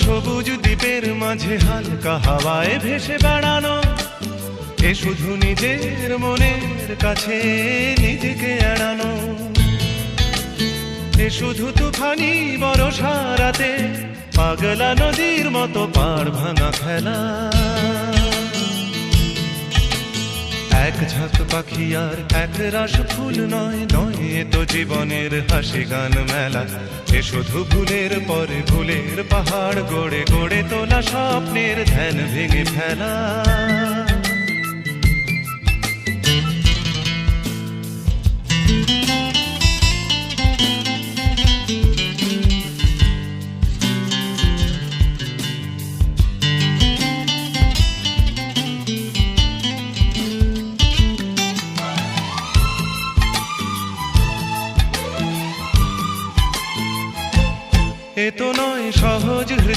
সবুজ দ্বীপের মাঝে হালকা হাওয়ায় ভেসে বেড়ানো, এ শুধু নিজের মনের কাছে নিজেকে এড়ানো, এ শুধু তুফানি বরষা রাতে পাগলা নদীর মতো পাড় ভাঙা খেলা। এক ঝাঁক পাখি আর এক রাস ফুল নয়, নয় এ তো জীবনের হাসি গান মেলা। এ শুধু ভুলের পরে ভুলের পাহাড় গড়ে গড়ে তোলা স্বপ্নের ধ্যান ভেঙে ফেলা।